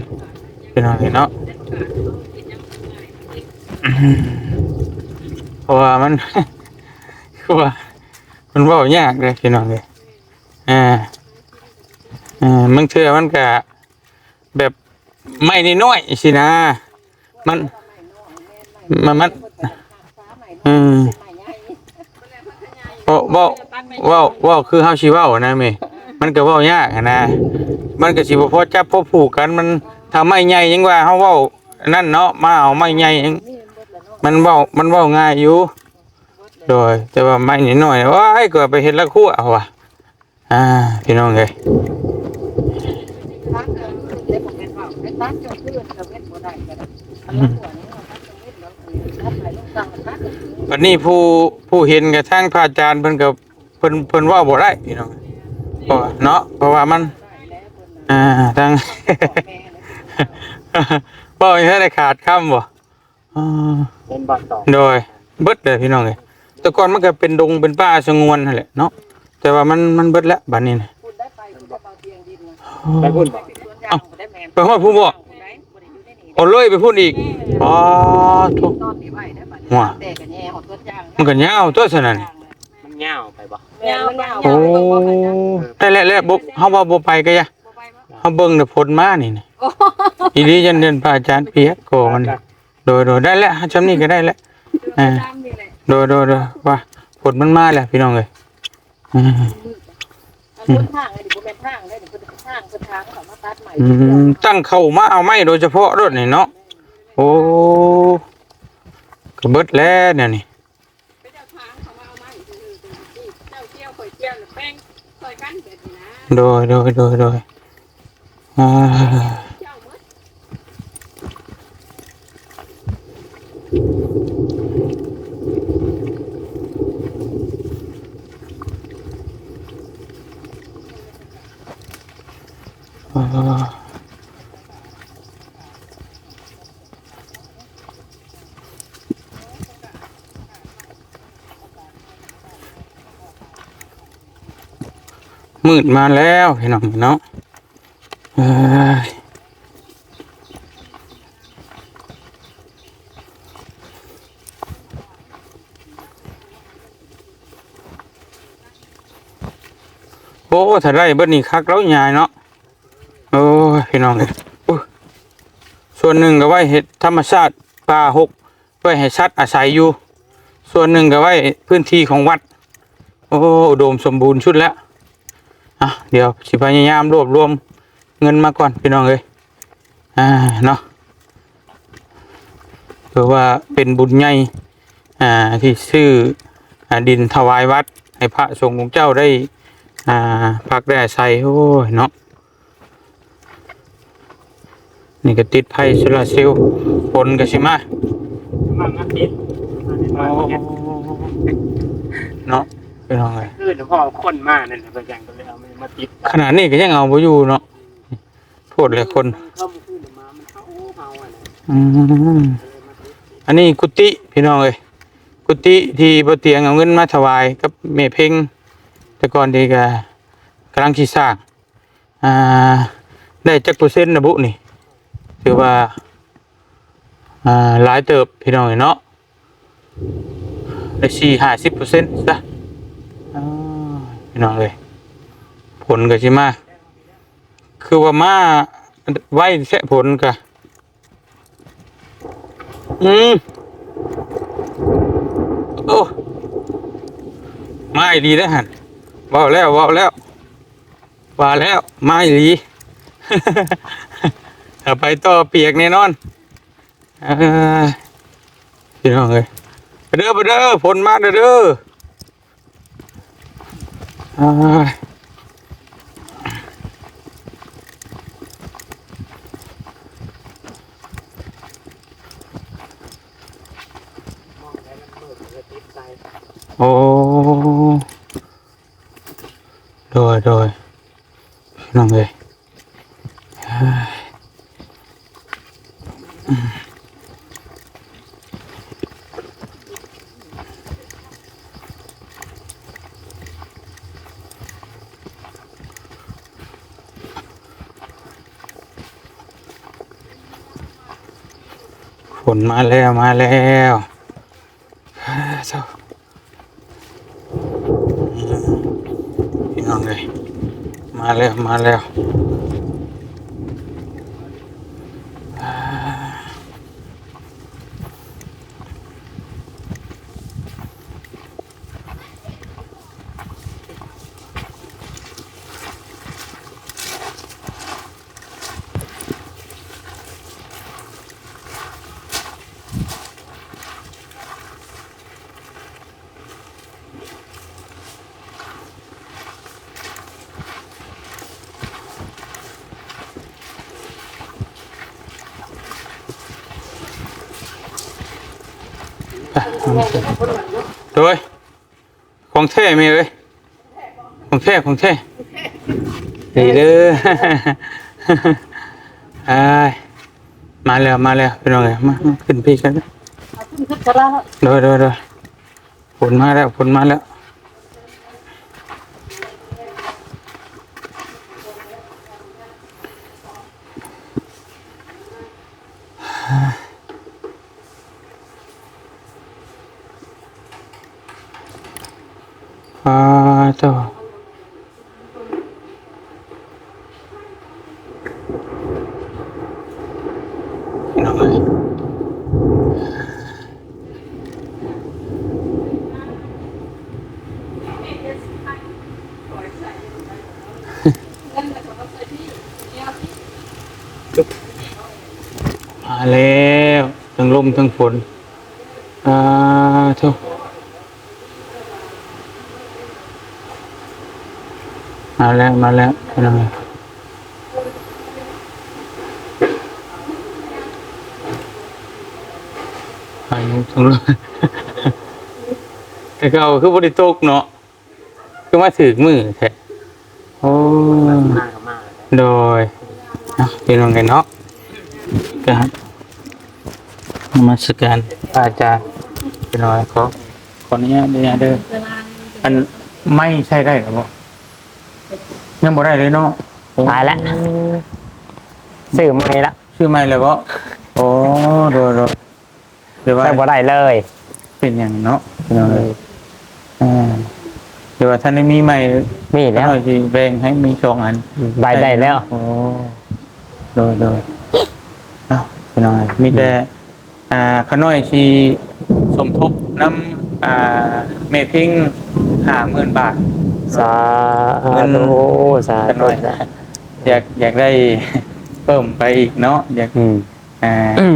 พี่น้องเอ้ยเนาะเพราะว่ามัน คือว่ามันเว้ายากเลยพี่น้องเอ้ยมันเชื่อมันก็แบบไม่นิดน้อยสินะมันเว้าคือเฮาสิเว้านะแม่มันก็เว้ายากอะนะมันก็สิบ่พอจับพอผูกกันมันถ้าไม้ใหญ่ยังว่าเฮาเว้านั่นเนาะมาเอาไม้ใหญ่ยังมันเว้าง่ายอยู่โดยแต่ว่าไม้นิดน้อยว้ายก็ไปเฮ็ดละคั่วว่ะพี่น้องเอ้ย ตัดได้บ่แม่นว่าไปตัดจนเพื่อนก็เว้นบ่ได้ก็ได้อันละหัวนี่ตัดจนเว้นแล้วตัดไปลงตังตัด วันนี้ผู้เห็นกับทางพระอาจารย์เพิ่นก็เพิ่นเว้าบ่ได้พี่น้องเพราะว่าเนาะเพราะว่ามันทาง เว้าให้ได้ขาดคำบ่ เป็นบัตรต่อ โดยเบิดเลยพี่น้องเอ้ยแต่ก่อนมันก็เป็นดงเป็นป่าสงวนนั่นแหละเนาะแต่ว่ามันเบิดแล้วบัดนี้นะ พูดได้ไปคุณบ่เบาเตียงดินนะ ไปพูดบ่ สวนยางบ่ได้แม่น ไปฮอดผู้บ่ ได้บ่ได้อยู่ในนี่ เอาเลยไปพูดอีกอ๋อทุก นอนนี่ไว้ได้บัด หัว แต่ก็แย่หอดสวนยาง มันก็ยาวตัวซะนั่น มันเง่าไปบ่ ยาวมันยาว โอ้ได้แล้วบ่เฮาว่าบ่ไปก็อย่าเฮาเบิ่งแต่ผลมานี่นะอีหลีจันเดินพระอาจารย์เปียกโกมันโดยได้แล้วจำนี้ก็ได้แล้วโดยว่าผลมันมาแล้วพี่น้องเอ้ย ต้นทางไอ้ดิบ่แม่นทางได้ดิเพิ่นทางเขามาตัดใหม่ ตั้งเข้ามาเอาไม้โดยเฉพาะรถนี่เนาะโอ้ก็เบิดแล้วเนี่ยนี่ ไปเจ้าทางเขามาเอาไม้เจ้าเที่ยวข่อยเที่ยวแป้งข่อยกันแบบนี้นะ โดยอ่า เจ้าหมด อ่า มืดมาแล้วพี่น้องเนาะเอ้ยโอ้ถ้าได้เบิดนี่คักแล้วยายเนาะโอ้ยพี่น้องเอ้ยอุ๊ยส่วนหนึ่งก็ไว้เฮ็ดธรรมชาติป่าหกไว้ให้สัตว์อาศัยอยู่ส่วนหนึ่งก็ไว้พื้นที่ของวัดโอ้อุดมสมบูรณ์ชุดแล้วอ่ะเดี๋ยวสิพยายามรวบรวมเงินมาก่อนพี่น้องเอ้ยเนาะเพื่อว่าเป็นบุญใหญ่ที่ซื้อดินถวายวัดให้พระสงฆ์ของเจ้าได้พักได้อาศัยโอ้ยเนาะนี่ก็ติดไพ่โซลาร์เซลล์ฝนก็สิมา มาติด เนาะพี่น้องเอ้ย คือเดี๋ยวพ่อคนมานั่นแหละบางอย่างก็เลยเอามาติด ขนาดนี้ก็ยังเอาบ่อยู่เนาะโทษเลยคน เข้ามาขึ้นมามันเฮาอ่ะนะ อืมอันนี้กุฏิพี่น้องเอ้ยกุฏิที่บ่เตียงเอาเงินมาถวายกับแม่เพ็งแต่ก่อนที่ก็กำลังสิสร้างได้จักเปอร์เซ็นต์นะบุนี่ถือว่าหลายเติบพี่น้องเอ้ยเนาะได้40-50%ซะพี่น้องเอ้ยผลก็สิมาคือว่ามาไว้แท้ผลก็โอ้ไม่ดีนะฮันว่าแล้วมาไม่ดี ถ้าไปต่อเปียกแน่นอนพี่น้องเอ้ยไปเด้อผลมาเด้อโอ้โดยพี่น้องเอ้ยฝนมาแล้วพี่น้องเลยมาแล้วโดยของแท้มีเลยของแท้ดีเด้อ มาแล้วพี่น้องเอ้ยมาขึ้นพี่กันโดยผลมาแล้วต่อพี่น้องเอ้ยมาแล้วทั้งลมทั้งฝนเท่ามาแล้วพี่น้องไปทั้งลม แต่เขาคือบริโภคเนาะคือมาถือมือแท้โอ้ มาก็มาแล้ว โดยพี่น้องกันเนาะครับนมัสการอาจารย์พี่น้องขออนุญาตเด้ออันไม่ใช่ได้หรอบ่ ยังบ่ได้เลยเนาะ ตายแล้วซื้อใหม่ละ ชื่อใหม่เลยบ่โอ้โดเดี๋ยวว่า แต่บ่ได้เลย เป็นหยังเนาะพี่น้องเอ้ยเดี๋ยวว่าท่านได้มีใหม่ มีแล้ว หน่อยสิแบ่งให้มี2อัน ใบได้แล้ว โอ้โดยเอ้าพี่น้องเอ้ยมีแต่ขาน้อยสิสมทบน้ำเมพิง50,000 บาท สาธุสา ขา ธุ น้อยอยากได้ เพิ่มไปอีกเนาะอยาก อืม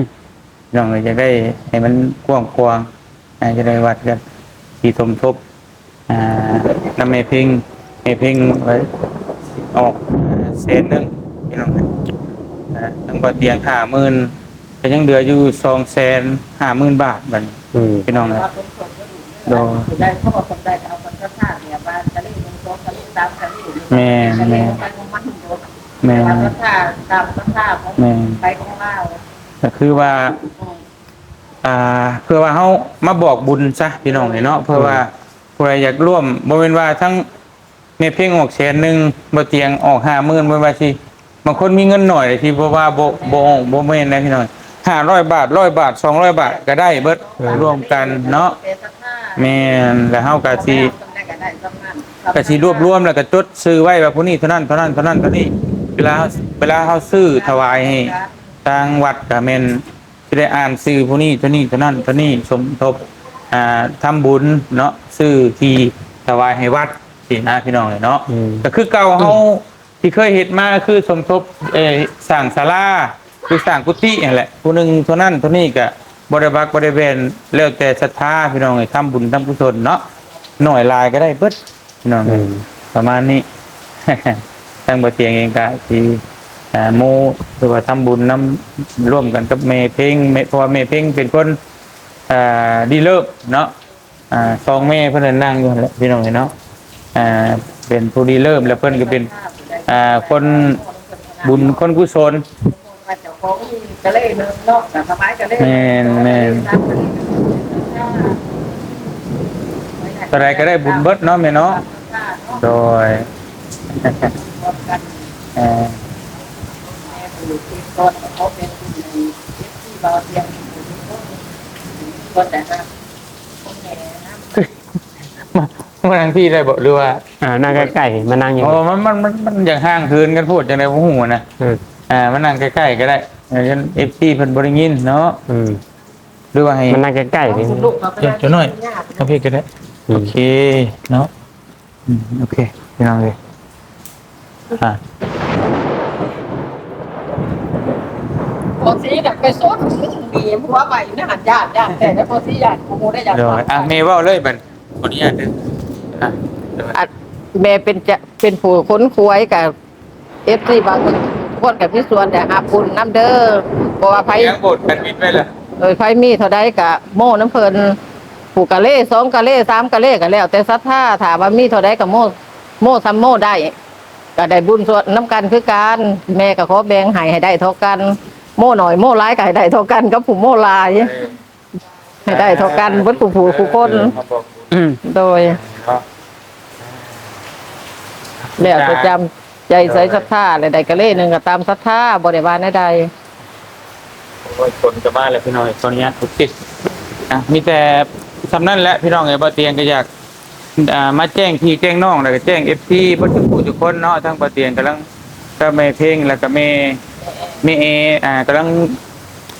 น้องเลยอยากได้ให้มันกว้างควางจะได้วัดกันที่สมทบนำเมพิงไว้ออกเศษหนึ่งพี่น้องตั้งแต่เตียง50,000แต่ยังเหลืออยู่250,000 บาทบัดนี้ อืม พี่น้องเลย โดได้เขาบอกคนได้เอาคนก็ท่าเนี่ยบ้านทะเลลงโต๊ะทะเลตามทะเล แม่ ทะเล แม่ ไปของมันโดด แม่ ตามท่าตามท่าของ แม่ ไปของเรา ก็คือว่า เพื่อว่าเขามาบอกบุญซะพี่น้องเนาะเพื่อว่าผู้ใดอยากร่วมบ่เป็นว่าทั้งเมเพลงออก100,000บ่เตียงออก50,000บ่ว่าสิบางคนมีเงินหน่อยที่เพราะว่าบ่แม่นนะพี่น้อง500 บาท100 บาท200 บาทก็ได้เบิดรวมกันเนาะ เป็นท่า แม่นแล้วเฮาก็สิ ได้ก็ได้สำนัก ก็สิรวบรวมแล้วก็จดซื้อไว้ว่าผู้นี้เท่านั้นเท่านี้เวลาเฮาซื้อถวายให้ทางวัดก็แม่นสิได้อ่านซื้อผู้นี้เท่านี้สมทบทำบุญเนาะซื้อที่ถวายให้วัดสินะพี่น้องเนาะก็คือเก่าเฮาที่เคยเฮ็ดมาคือสมทบสร้างศาลาหรือสร้างกุฏินั่นแหละผู้หนึงเท่านั้นเท่านี้ก็บ่ได้บักบ่ได้เว้นแล้วแต่ศรัทธาพี่น้องทำบุญทำกุศลเนาะหน่อยลายก็ได้เบิดพี่น้องประมาณนี้ ทางบ่เตียงเองก็สิโมหรือว่าทำบุญนํร่วมกันกับแม่เพ่งเพราะว่าแม่เพ่งเป็นคนดีเลิศเนาะสองแม่เพิ่นนั่งอยู่นั่นแหละพี่น้องเนาะเป็นผู้ดีเลิศแล้วเพิ่นก็เป็นคนบุญคนกุศล เจ้าของก็เลยเนาะแต่สบายก็เลย แม่นตอนใดก็ได้บุญเบิดเนาะแม่เนาะโดยมานั่งพี่ได้บ่หรือว่า นั่งใกล้ๆมานั่งอยู่ อ๋อมันอย่างห่างคืนกันพูดจังได๋บ่ฮู้นะมันนั่งใกล้ๆก็ได้อย่าง FC เพิ่นบ่ได้ยินเนาะหรือว่าให้ มันนั่งใกล้ๆนี่ จะน้อยเอาพี่ก็ได้โอเคเนาะโอเคพี่น้องเลยพอซีเนี่ยไปซดมีหัวใหม่เนี่ยหันญาติแต่ถ้าพอซีญาติกูได้ญาติ เดี๋ยวเมย์ว่าเลยบัดขออนุญาตเด้อ แม่เป็นผู้ค้นควยกับFC บางคนกับพี่ส่วนแต่หับบุญน้ำเด้อเพราะว่าไผ ยังบทกันมิดไปเลย ไผมีเท่าใดก็โม่น้ำเพิ่นผูกกะเล่2กะเล่3กะเล่ก็แล้วแต่ศรัทธาถามว่ามีเท่าใดก็โม่ซ้ำโม่ได้ก็ได้บุญส่วนน้ำกันคือกันแม่ก็ขอแบ่งให้ได้เท่ากันโม่หน่อยโม่หลายก็ให้ได้เท่ากันกับผู้โม่หลายให้ได้เท่ากันเบิดผู้คนโดยแล้วจะจำใจใส่ศรัทธาอะไรใดก็เล่นึงก็ตามศรัทธาบ่ได้ว่าใด คนจะบ้านเลยพี่น้องตอนนี้ทุกทิศมีแต่สำนั่นแหละพี่น้องไอ้บ่เตียงก็อยากมาแจ้งพี่แจ้งน้องแล้วก็แจ้ง FC เพิ่นทุกคนเนาะทั้งบ่เตียงกำลังก็แม่เพ่งแล้วก็แม่กำลัง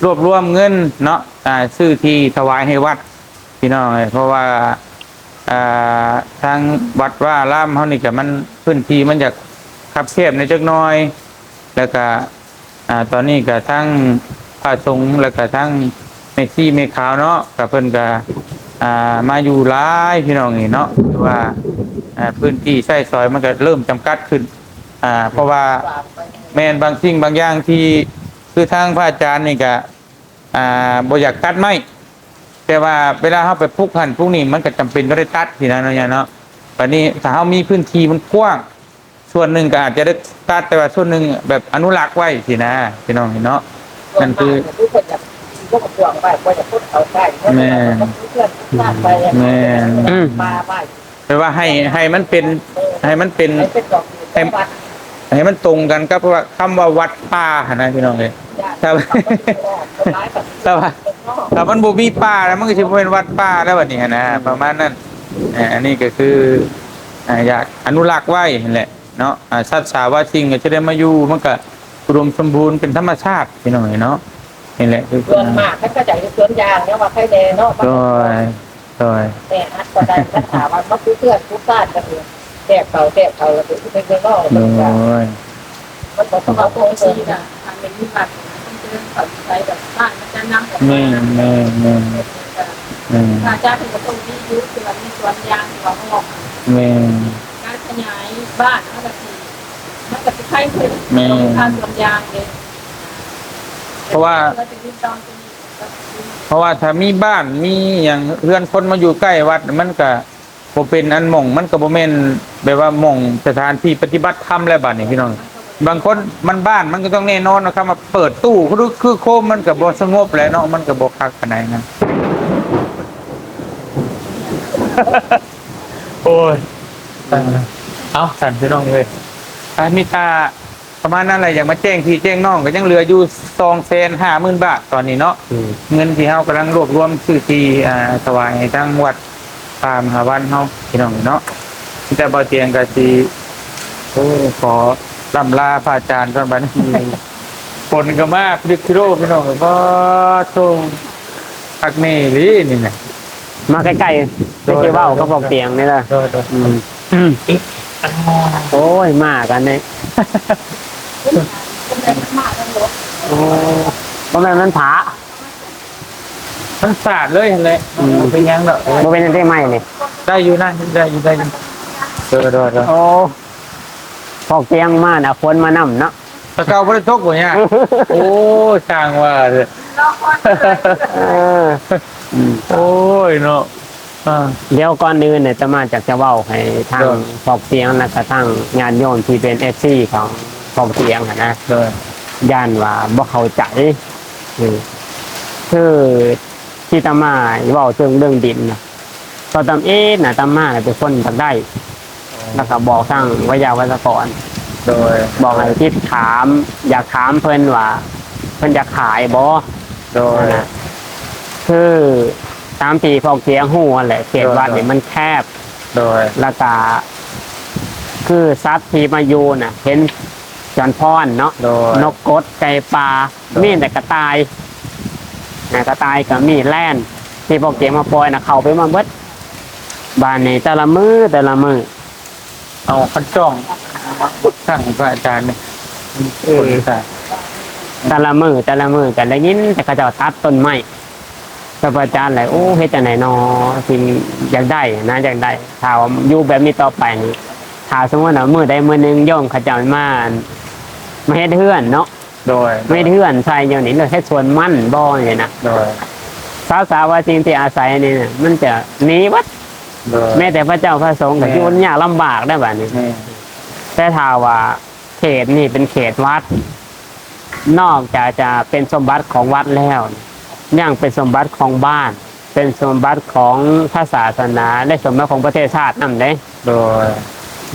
รวบรวมเงินเนาะซื้อที่ถวายให้วัดพี่น้องเพราะว่าทางวัดว่าล่ามเฮานี่ก็มันพื้นที่มันอยากคับแคบในจักหน่อย แล้วก็ตอนนี้ก็ทั้งพระสงฆ์แล้วก็ทั้งเมซี่เมขาวเนาะกับเพิ่นก็มาอยู่หลายพี่น้องนี่เนาะว่าพื้นที่ใช้สอยมันก็เริ่มจำกัดขึ้นเพราะว่าแม่นบางสิ่งบางอย่างที่คือทางพระอาจารย์นี่ก็บ่อยากตัดไม้แต่ว่าเวลาเฮาไปปลูกหั่นปลูกนี่มันก็จำเป็นก็ได้ตัดสินะเนาะบัดนี้ถ้าเฮามีพื้นที่มันกว้างส่วนหนึ่งก็อาจจะได้ตัดแต่ว่าส่วนหนึ่งแบบอนุรักษ์ไว้สินะพี่น้องเนาะนั่นคือแม่แม่แปลว่าให้มันเป็น ให้มันตรงกันกับว่าคำว่าวัดป่าหั่นนะพี่น้องเอ้ยถ้าถ้ามันบ่มีป่าแล้วมันก็สิบ่เป็นวัดป่าแล้วบัดนี้นะประมาณนั้นอันนี้ก็คืออยากอนุรักษ์ไว้นั่นแหละเนาะสัตว์สาว่าสิ่งก็จะได้มาอยู่มันก็อุดมสมบูรณ์เป็นธรรมชาติพี่น้องเอ้ยเนาะนี่แหละคือ ส่วนมากเขาก็จะอยู่สวนยางเนี่ยว่าใครแดเนาะ โดย แต่อัดก็ได้รักษาว่าเขาคือเพื่อนผู้ชาติกันเองแตกเขาแล้วก็เป็นเรื่องนอก โดย มันบอกเขาโกง ชี ชี น่ะทางเป็นวิบัติต้องเจอเขาใช้แบบบ้านมันจะนำแบบ แม่ อาจารย์เป็นประตูที่ยุคคือมีสวนยางสวนหอก แม่ การขยายบ้านมันก็สิใครคือทางสวนยางเลย เพราะว่าถ้ามีบ้านมีอย่างเรือนคนมาอยู่ใกล้วัดมันก็บ่เป็นอันหม่องมันก็บ่แม่นแบบว่าหม่องสถานที่ปฏิบัติธรรมแล้วบัดนี้พี่น้องบางคนมันบ้านมันก็ต้องแน่นอนนะครับมาเปิดตู้คือโคมมันก็บ่สงบแล้วเนาะมันก็บ่คักปานใดนะโอ้ยเอาสั่นพี่น้องเลยมีตาประมาณนั้นแหละอยากมาแจ้งพี่แจ้งน้องก็ยังเหลืออยู่250,000 บาทตอนนี้เนาะเงินที่เฮากำลังรวบรวมซื้อที่ถวายทั้งวัดป่ามหาวันเฮาพี่น้องเนาะแต่บ่เตียงก็สิขอล่ำลาพระอาจารย์ก่อนบัดนี้ฝนก็มาพลิกกิโลพี่น้องบ่โตอักเมลีนี่น่ะ มาใกล้ๆไม่ใช่ว่าวก็บอกเตียงนี่แหละโอ้ยมากันเนี่ยโอ้เพราะมันผา มันสาดเลยเห็นเลยเป็นยังดอก บ่เป็นได้ไหมนี่ ได้อยู่นะได้อยู่เด้อ โอ้พอกเตียงมาน่ะฝนมานํเนาะ ตะเกาบ่ได้ตกบ่เนี่ยโอ้ช่างว่าเด้อ โอ้ยเนาะ เดี๋ยวก่อนอื่นเนี่ยจะมาจากจะเว้าให้ทางพอกเตียงแล้วก็ทางงานโยนที่เป็น FC ของพอกเตียงนะ เด้ย่านว่าบ่เข้าใจคือที่ตามาเว้าเรื่องดินนะตอนตามน่ะตามาเป็นคนทำได้แล้วก็บอกทางวิทยาวัฒกร โดย บอกให้ที่ถามอยากถามเพิ่นว่าเพิ่นจะขายบ่ โดย นะคือตามที่พอกเสียงหูนั่นแหละเขตวัดนี่มันแคบ โดย แล้วก็คือสัตว์ที่มาอยู่น่ะ เห็นจอนพรเนาะ โดย นกกดไก่ปลามีแต่กระต่ายนะกระต่ายกับมีแล่นที่พวกเกมมาปล่อยนะเขาไปมาเบิดบ้านนี้แต่ละมือเอาคันจ้องช่างพระอาจารย์เนี่ยคนสา แต่ละมือกันได้ยินแต่เขาเจะตัดต้นไม้แต่พระอาจารย์ไหลโอ้เฮ็ดจังไหนนอสิ่งอยากได้นะอยากได้ถ้าว่าอยู่แบบนี้ต่อไปนี่ถ้าสมมติว่ามือใดมือหนึ่งย่อมเขาเจะมาเฮ็ดเฮือนเนาะ โดย ไม่เฮือนใส่อย่างนี้เลยแค่ส่วนมั่นบ่เนี่ยนะ โดย สาวว่าจริงที่อาศัยนี่เนี่ยมันจะหนีวัด โดย แม้แต่พระเจ้าพระสงฆ์ก็ยุ่งยากลำบากได้แบบนี้ แต่ถ้าว่าเขตนี่เป็นเขตวัด นอกจากจะเป็นสมบัติของวัดแล้วยังเป็นสมบัติของบ้าน เป็นสมบัติของพระศาสนาและสมบัติของประเทศชาตินั่นเลย โดย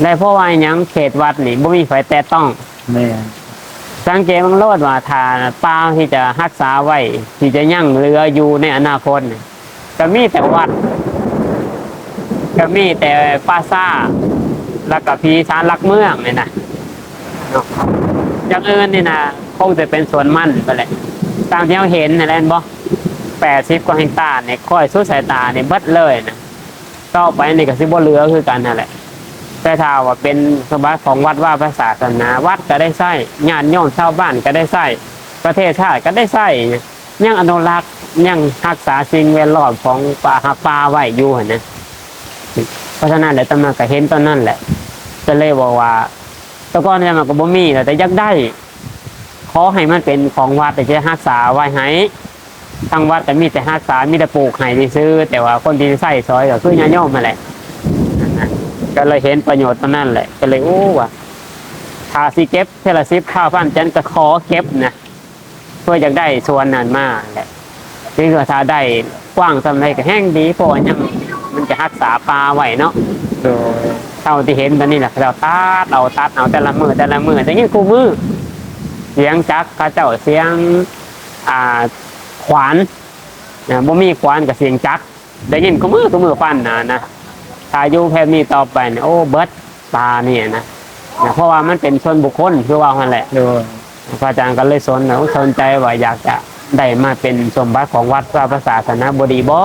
ได้เพราะว่ายังเขตวัดนี่บ่มีไฟแต่ต้อง แม่ สังเกตมันโลดว่าทานป่าที่จะรักษาไว้ที่จะยั่งเรืออยู่ในอนาคตเนี่ยก็มีแต่วัดก็มีแต่ป่าซ่าแล้วก็พีชานลักเมืองเนี่ยนะอย่างอื่นนี่นะคงจะเป็นสวนมันไปเลยตามที่เราเห็นนะแลนบ่80 กว่าเฮกตาร์เนี่ยค่อยสุดสายตาเนี่ยเบิดเลยนะต่อไปนี่ก็สิบ่เหลือคือกันนั่นแหละแต่ถ้าว่าเป็นสมบัติของวัดว่าพระศาสนาวัดก็ได้ใช้ญาติโยมชาวบ้านก็ได้ใช้ประเทศชาติก็ได้ใช้ยังอนุรักษ์ยังรักษาสิ่งแวดล้อมของป่าไว้อยู่นะเพราะฉะนั้นแหละตมาก็เห็นตอนนั้นแหละจะเลยบอกว่าตะก้อนเนี่ยมันก็บ่มีแต่อยากได้ขอให้มันเป็นของวัดแต่จะรักษาไว้ให้ทางวัดแต่มีแต่รักษามีแต่ปลูกให้ซื้อแต่ว่าคนที่ใส่ซอยก็คือญาติโยมมาแหละก็เลยเห็นประโยชน์ตรงนั้นแหละก็เลยโอ้ว่ะถ้าสิเก็บเทละ10 ข้าวพันจันก็ขอเก็บนะเพื่ออยากได้ส่วนนั้นมาแหละนี่ก็ถ้าได้กว้างสำไรก็แห้งดีเพราะยังมันจะรักษาปลาไว้เนาะ โดย เท่าที่เห็นตอนนี้แหละเราตัดเอาแต่ละมือแต่ยังกูมือเสียงจักรเขาเจ้าเสียงขวานบ่มีขวานกับเสียงจักรได้ยินกูมือฟันนะถ้าอยู่แพทย์นี้ต่อไปโอ้เบิดตาเนี่ยนะเพราะว่ามันเป็นส่วนบุคคลคือว่านั่นแหละพระอาจารย์ก็เลยสนใจว่าอยากจะได้มาเป็นสมบัติของวัดพระศาสนาบดีบ่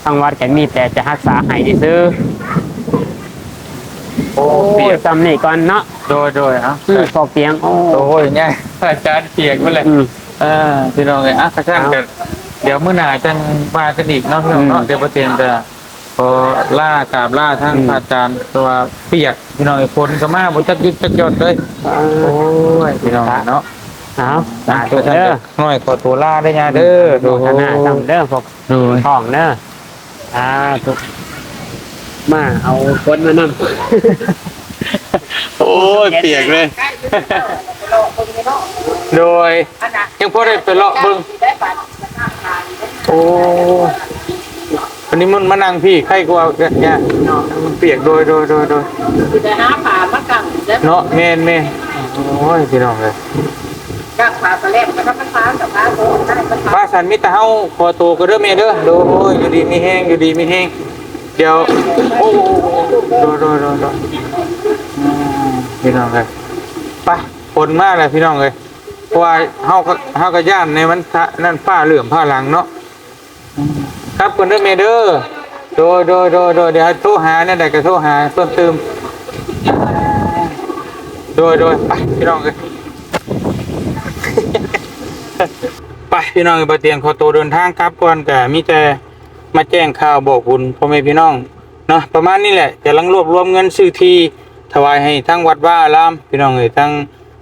ทางวัดก็มีแต่จะรักษาให้ซื่อโอ้ยจำนี่ก่อนเนาะโดยอ่ะ พอเพียงโอ้ยง่ายอาจารย์เปียกไปเลยพี่น้องเลยกระช่างกันเดี๋ยวมื้อหน้าจังมากันอีกเนาะพี่น้องเนาะเดี๋ยวประเทศจะพอกราบล่าทั้งอาจารย์ตัวเปียกพี่น้องคนก็มาบ่จักยึดจักยอดเลยโอ้ยพี่น้องเนาะตัวท่านน้อยขอตัวล่าได้ยาเด้อดูหน้าทำเด้อพวกท้องเด้อทุกมาเอาคนมานำโอ้ยเปียกเลยโดยยังพอได้ไปเลาะเบิ่งโอ้วันนี้มันมานั่งพี่ใครกลัวเนี่ยมันเปียกโดยจะหาผ่ามากัง เนาะแม่โอ้ยพี่น้องเลย กังผ่าตะเล็บแล้วก็ผ่ากับผ่าโตได้ก็ผ่า ป้าสันมิตรเฮาขอตัวก็เด้อแม่เด้อโดยอยู่ดีมีแห้งเดี๋ยวโอ้โดพี่น้องเลยไปคนมากเลยพี่น้องเลยเพราะว่าเฮาก็ย่านในมันนั่นผ้าเหลื่อมผ้าหลังเนาะครับคนเด้อแม่เด้อโดยเดี๋ยวโทรหาเนี่ยได้ก็โทรหาเพิ่มเติมโดยไปพี่น้องเลยไปพี่น้องไปเตียงขอตัวเดินทางครับก่อนแต่มีแต่มาแจ้งข่าวบอกบุญพ่อแม่พี่น้องเนาะประมาณนี้แหละกำลังรวบรวมเงินซื้อที่ถวายให้ทั้งวัดว่าอารามพี่น้องเอ้ยทั้ง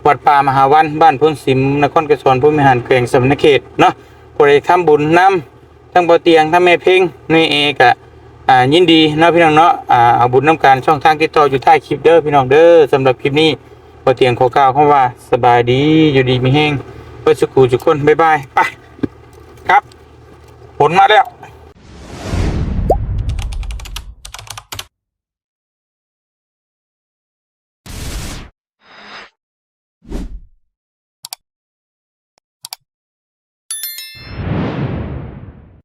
วัดป่ามหาวันบ้านพ้นสิมนครกระชอนผู้บริหารแขวงสำนักเขตเนาะบริทำบุญน้ำทั้งบ่เตียงทั้งแม่เพ่งนี่เอกยินดีเนาะพี่น้องเนาะเอาบุญน้ำการช่องทางติดต่ออยู่ใต้คลิปเด้อพี่น้องเด้อสำหรับคลิปนี้บ่เตียงขอกล่าวคำว่าสบายดีอยู่ดีมีแห้งเพื่อสุขุทุกคนบ๊ายบายไปครับผลมาแล้ว